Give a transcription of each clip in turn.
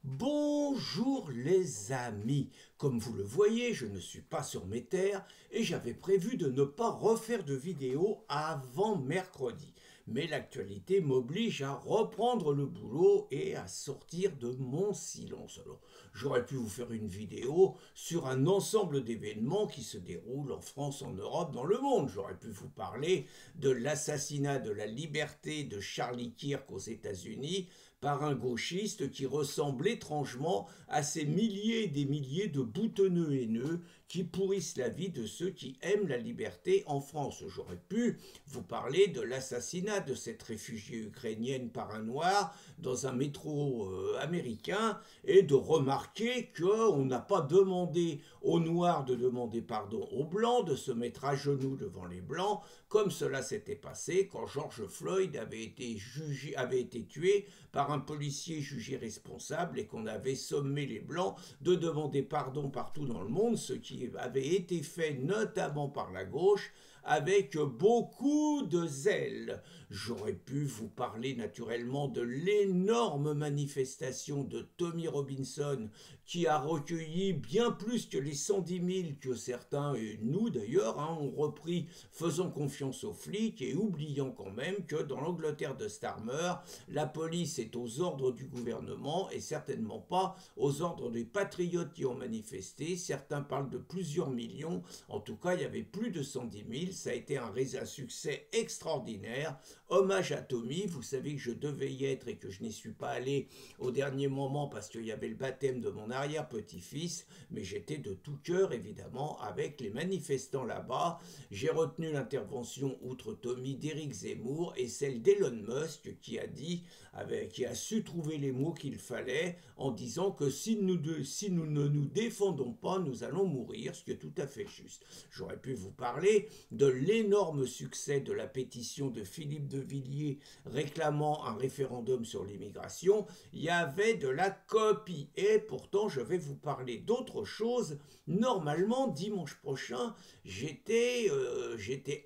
Bonjour les amis, comme vous le voyez, je ne suis pas sur mes terres et j'avais prévu de ne pas refaire de vidéo avant mercredi. Mais l'actualité m'oblige à reprendre le boulot et à sortir de mon silence. Alors, j'aurais pu vous faire une vidéo sur un ensemble d'événements qui se déroulent en France, en Europe, dans le monde. J'aurais pu vous parler de l'assassinat de la liberté de Charlie Kirk aux États-Unis par un gauchiste qui ressemble étrangement à ces milliers et des milliers de boutonneux haineux qui pourrissent la vie de ceux qui aiment la liberté en France. J'aurais pu vous parler de l'assassinat de cette réfugiée ukrainienne par un noir dans un métro américain et de remarquer qu'on n'a pas demandé aux noirs de demander pardon aux blancs, de se mettre à genoux devant les blancs, comme cela s'était passé quand George Floyd avait été tué par un policier jugé responsable et qu'on avait sommé les blancs de demander pardon partout dans le monde, ce qui avait été fait notamment par la gauche avec beaucoup de zèle. J'aurais pu vous parler naturellement de l'énorme manifestation de Tommy Robinson qui a recueilli bien plus que les 110 000 que certains, et nous d'ailleurs, ont repris, faisant confiance aux flics et oubliant quand même que dans l'Angleterre de Starmer, la police est aux ordres du gouvernement et certainement pas aux ordres des patriotes qui ont manifesté. Certains parlent de plusieurs millions, en tout cas il y avait plus de 110 000, ça a été un succès extraordinaire. Hommage à Tommy, vous savez que je devais y être et que je n'y suis pas allé au dernier moment parce qu'il y avait le baptême de mon arrière-petit-fils, mais j'étais de tout cœur évidemment avec les manifestants là-bas. J'ai retenu l'intervention outre Tommy d'Éric Zemmour et celle d'Elon Musk qui a su trouver les mots qu'il fallait en disant que si nous ne nous défendons pas, nous allons mourir, ce qui est tout à fait juste. J'aurais pu vous parler de l'énorme succès de la pétition de Philippe de Villiers réclamant un référendum sur l'immigration. Il y avait de la copie et pourtant je vais vous parler d'autre chose. Normalement, dimanche prochain, j'étais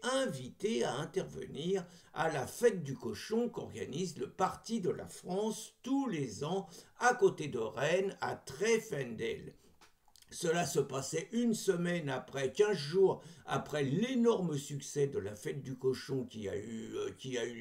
invité à intervenir à la fête du cochon qu'organise le Parti de la France tous les ans à côté de Rennes, à Treffendel. Cela se passait une semaine après, 15 jours après l'énorme succès de la fête du cochon qui a eu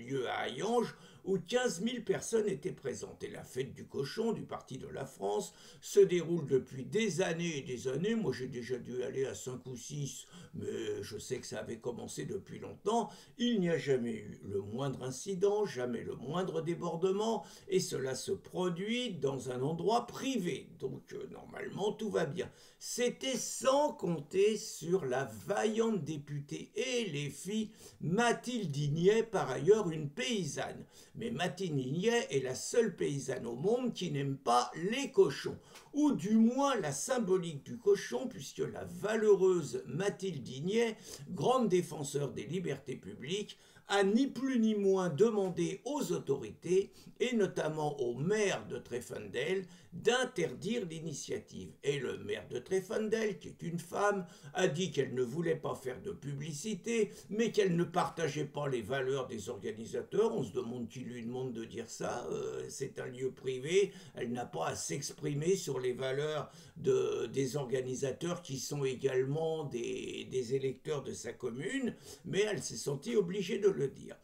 lieu à Hayange, où 15 000 personnes étaient présentes. Et la fête du cochon du Parti de la France se déroule depuis des années et des années. Moi, j'ai déjà dû aller à 5 ou 6, mais je sais que ça avait commencé depuis longtemps. Il n'y a jamais eu le moindre incident, jamais le moindre débordement, et cela se produit dans un endroit privé. Donc, normalement, tout va bien. C'était sans compter sur la vaillante députée et les filles Mathilde Dignet, par ailleurs une paysanne. Mais Mathilde Dignet est la seule paysanne au monde qui n'aime pas les cochons, ou du moins la symbolique du cochon, puisque la valeureuse Mathilde Dignet, grande défenseur des libertés publiques, a ni plus ni moins demandé aux autorités, et notamment au maire de Treffendel, d'interdire l'initiative. Et le maire de Treffendel, qui est une femme, a dit qu'elle ne voulait pas faire de publicité, mais qu'elle ne partageait pas les valeurs des organisateurs. On se demande qui lui demande de dire ça. C'est un lieu privé. Elle n'a pas à s'exprimer sur les valeurs des organisateurs qui sont également des électeurs de sa commune, mais elle s'est sentie obligée de le dire.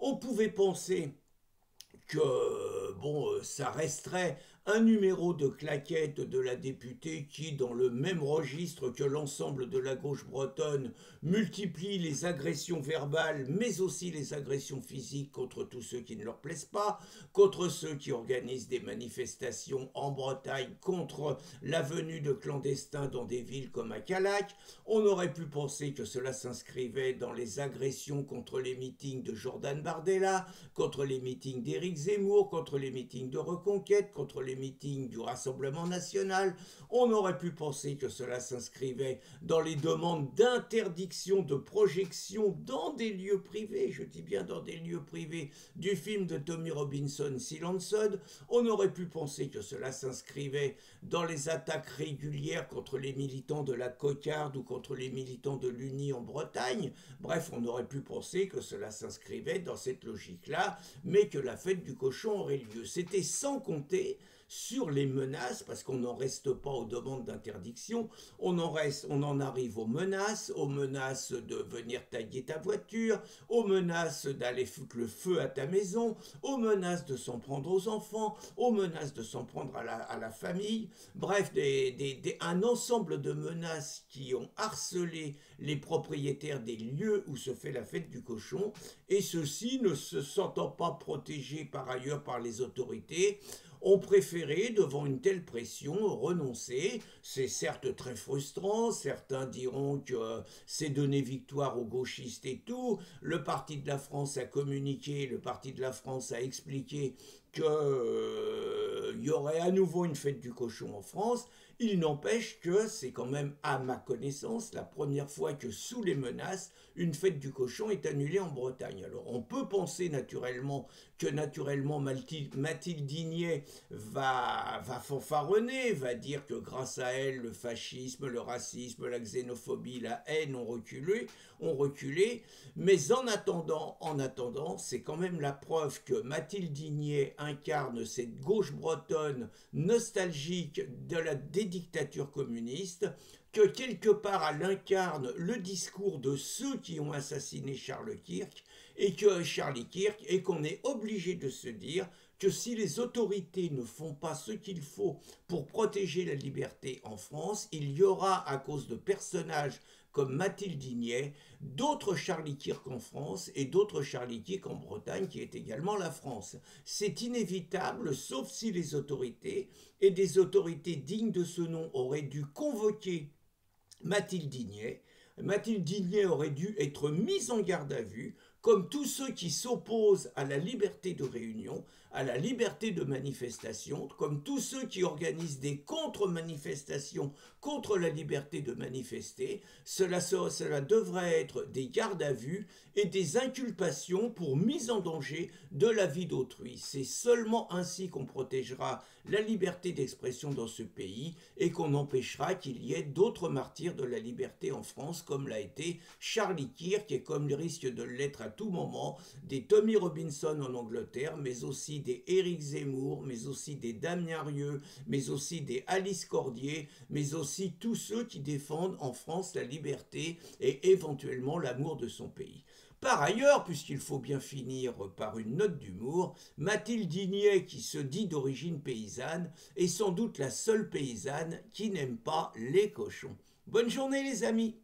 On pouvait penser que ça resterait un numéro de claquette de la députée qui, dans le même registre que l'ensemble de la gauche bretonne, multiplie les agressions verbales, mais aussi les agressions physiques contre tous ceux qui ne leur plaisent pas, contre ceux qui organisent des manifestations en Bretagne contre la venue de clandestins dans des villes comme à Calac. On aurait pu penser que cela s'inscrivait dans les agressions contre les meetings de Jordan Bardella, contre les meetings d'Éric Zemmour, contre les meetings de Reconquête, contre les meetings du Rassemblement national. On aurait pu penser que cela s'inscrivait dans les demandes d'interdiction de projection dans des lieux privés, je dis bien dans des lieux privés, du film de Tommy Robinson, Silenceud. On aurait pu penser que cela s'inscrivait dans les attaques régulières contre les militants de la Cocarde ou contre les militants de l'Uni en Bretagne. Bref, on aurait pu penser que cela s'inscrivait dans cette logique-là, mais que la fête du cochon aurait lieu. C'était sans compter sur les menaces, parce qu'on n'en reste pas aux demandes d'interdiction, on en arrive aux menaces de venir tailler ta voiture, aux menaces d'aller foutre le feu à ta maison, aux menaces de s'en prendre aux enfants, aux menaces de s'en prendre à la famille, bref, un ensemble de menaces qui ont harcelé les propriétaires des lieux où se fait la fête du cochon, et ceux-ci, ne se sentant pas protégés par ailleurs par les autorités, ont préféré, devant une telle pression, renoncer. C'est certes très frustrant, certains diront que c'est donner victoire aux gauchistes et tout. Le Parti de la France a communiqué, le Parti de la France a expliqué qu'il y aurait à nouveau une fête du cochon en France. Il n'empêche que c'est quand même, à ma connaissance, la première fois que, sous les menaces, une fête du cochon est annulée en Bretagne. Alors on peut penser naturellement que Mathilde Dignet va fanfaronner, va dire que grâce à elle, le fascisme, le racisme, la xénophobie, la haine ont reculé. Mais en attendant, c'est quand même la preuve que Mathilde Dignet incarne cette gauche bretonne nostalgique des dictatures communistes, que quelque part elle incarne le discours de ceux qui ont assassiné Charles Kirk, et qu'on est obligé de se dire que si les autorités ne font pas ce qu'il faut pour protéger la liberté en France, il y aura, à cause de personnages comme Mathilde Dignet, d'autres Charlie Kirk en France et d'autres Charlie Kirk en Bretagne, qui est également la France. C'est inévitable, sauf si les autorités, et des autorités dignes de ce nom, auraient dû convoquer Mathilde Dignet. Mathilde Dignet aurait dû être mise en garde à vue, comme tous ceux qui s'opposent à la liberté de réunion, à la liberté de manifestation, comme tous ceux qui organisent des contre-manifestations contre la liberté de manifester. Cela devrait être des gardes à vue et des inculpations pour mise en danger de la vie d'autrui. C'est seulement ainsi qu'on protégera la liberté d'expression dans ce pays et qu'on empêchera qu'il y ait d'autres martyrs de la liberté en France, comme l'a été Charlie Kirk et comme il risque de l'être à tout moment des Tommy Robinson en Angleterre, mais aussi des Éric Zemmour, mais aussi des Damien Rieu, mais aussi des Alice Cordier, mais aussi tous ceux qui défendent en France la liberté et éventuellement l'amour de son pays. Par ailleurs, puisqu'il faut bien finir par une note d'humour, Mathilde Dignet, qui se dit d'origine paysanne, est sans doute la seule paysanne qui n'aime pas les cochons. Bonne journée les amis!